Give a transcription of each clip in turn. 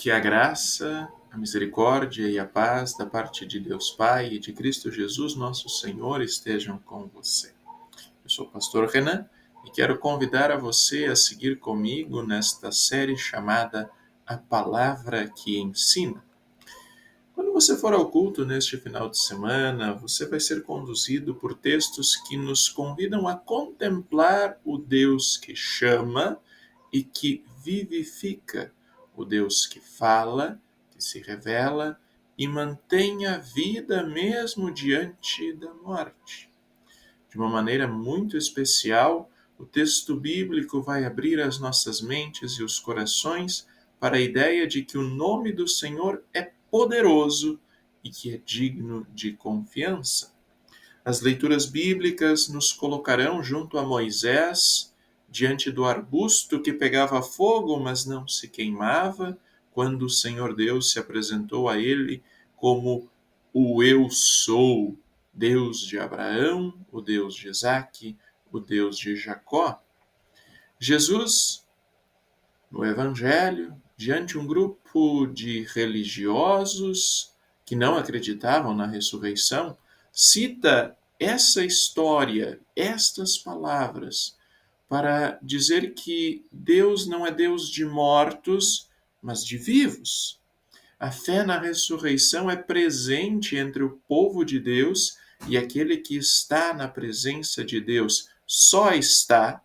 Que a graça, a misericórdia e a paz da parte de Deus Pai e de Cristo Jesus, nosso Senhor, estejam com você. Eu sou o pastor Renan e quero convidar a você a seguir comigo nesta série chamada A Palavra que Ensina. Quando você for ao culto neste final de semana, você vai ser conduzido por textos que nos convidam a contemplar o Deus que chama e que vivifica, o Deus que fala, que se revela e mantém a vida mesmo diante da morte. De uma maneira muito especial, o texto bíblico vai abrir as nossas mentes e os corações para a ideia de que o nome do Senhor é poderoso e que é digno de confiança. As leituras bíblicas nos colocarão junto a Moisés, diante do arbusto que pegava fogo, mas não se queimava, quando o Senhor Deus se apresentou a ele como o Eu Sou, Deus de Abraão, o Deus de Isaque, o Deus de Jacó. Jesus, no Evangelho, diante de um grupo de religiosos que não acreditavam na ressurreição, cita essa história, estas palavras, para dizer que Deus não é Deus de mortos, mas de vivos. A fé na ressurreição é presente entre o povo de Deus e aquele que está na presença de Deus só está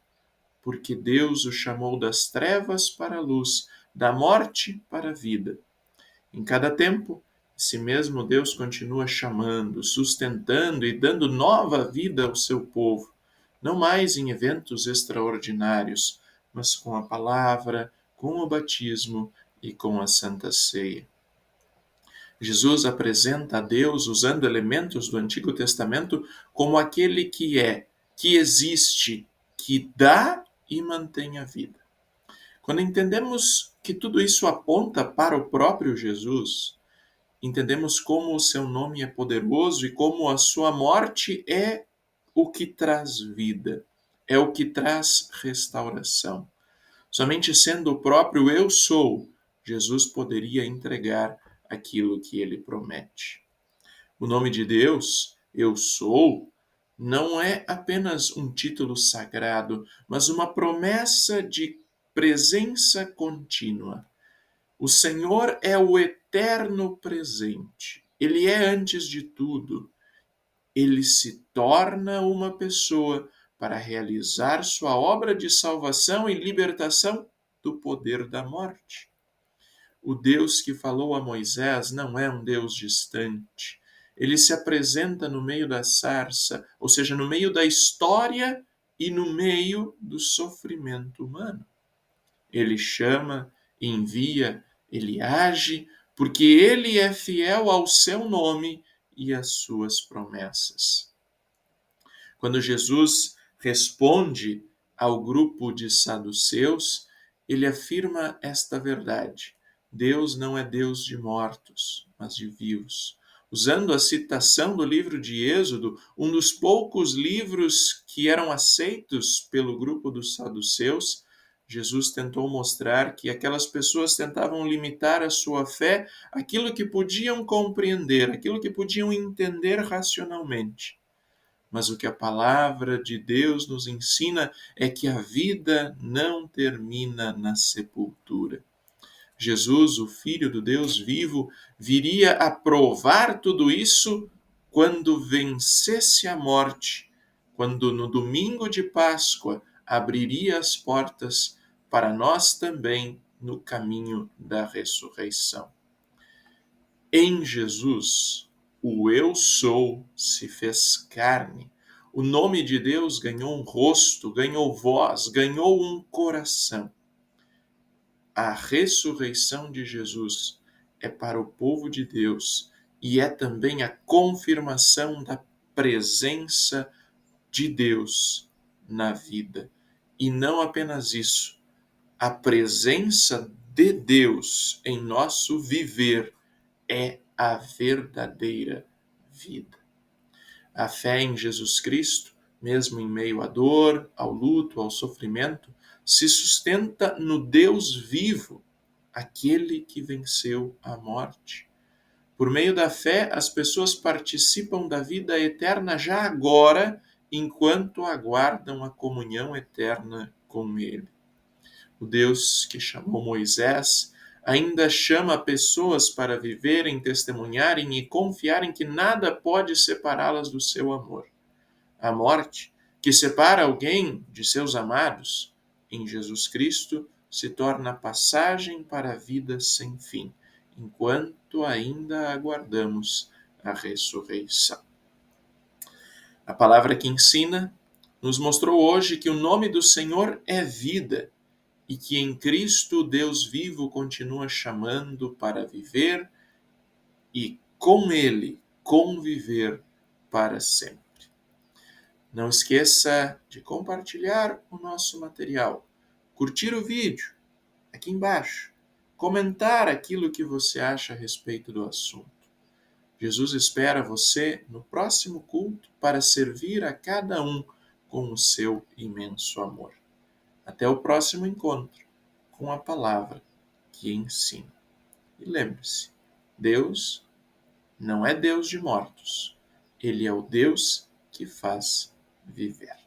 porque Deus o chamou das trevas para a luz, da morte para a vida. Em cada tempo, esse mesmo Deus continua chamando, sustentando e dando nova vida ao seu povo, não mais em eventos extraordinários, mas com a palavra, com o batismo e com a Santa Ceia. Jesus apresenta a Deus, usando elementos do Antigo Testamento, como aquele que é, que existe, que dá e mantém a vida. Quando entendemos que tudo isso aponta para o próprio Jesus, entendemos como o seu nome é poderoso e como a sua morte é o que traz vida, é o que traz restauração. Somente sendo o próprio Eu Sou, Jesus poderia entregar aquilo que ele promete. O nome de Deus, Eu Sou, não é apenas um título sagrado, mas uma promessa de presença contínua. O Senhor é o eterno presente. Ele é antes de tudo. Ele se torna uma pessoa para realizar sua obra de salvação e libertação do poder da morte. O Deus que falou a Moisés não é um Deus distante. Ele se apresenta no meio da sarça, ou seja, no meio da história e no meio do sofrimento humano. Ele chama, envia, ele age, porque ele é fiel ao seu nome e às suas promessas. Quando Jesus responde ao grupo de saduceus, ele afirma esta verdade: Deus não é Deus de mortos, mas de vivos. Usando a citação do livro de Êxodo, um dos poucos livros que eram aceitos pelo grupo dos saduceus, Jesus tentou mostrar que aquelas pessoas tentavam limitar a sua fé àquilo que podiam compreender, aquilo que podiam entender racionalmente. Mas o que a palavra de Deus nos ensina é que a vida não termina na sepultura. Jesus, o Filho do Deus vivo, viria a provar tudo isso quando vencesse a morte, quando no domingo de Páscoa abriria as portas para nós também no caminho da ressurreição. Em Jesus, o Eu Sou se fez carne. O nome de Deus ganhou um rosto, ganhou voz, ganhou um coração. A ressurreição de Jesus é para o povo de Deus e é também a confirmação da presença de Deus na vida. E não apenas isso, a presença de Deus em nosso viver é a verdadeira vida. A fé em Jesus Cristo, mesmo em meio à dor, ao luto, ao sofrimento, se sustenta no Deus vivo. aquele que venceu a morte. Por meio da fé, as pessoas participam da vida eterna já agora, enquanto aguardam a comunhão eterna com Ele. O Deus que chamou Moisés ainda chama pessoas para viverem, testemunharem e confiarem que nada pode separá-las do seu amor. A morte, que separa alguém de seus amados, em Jesus Cristo, se torna passagem para a vida sem fim, enquanto ainda aguardamos a ressurreição. A palavra que ensina nos mostrou hoje que o nome do Senhor é vida e que em Cristo Deus vivo continua chamando para viver e com Ele conviver para sempre. Não esqueça de compartilhar o nosso material, curtir o vídeo aqui embaixo, comentar aquilo que você acha a respeito do assunto. Jesus espera você no próximo culto para servir a cada um com o seu imenso amor. Até o próximo encontro com a palavra que ensina. E lembre-se, Deus não é Deus de mortos. Ele é o Deus que faz viver.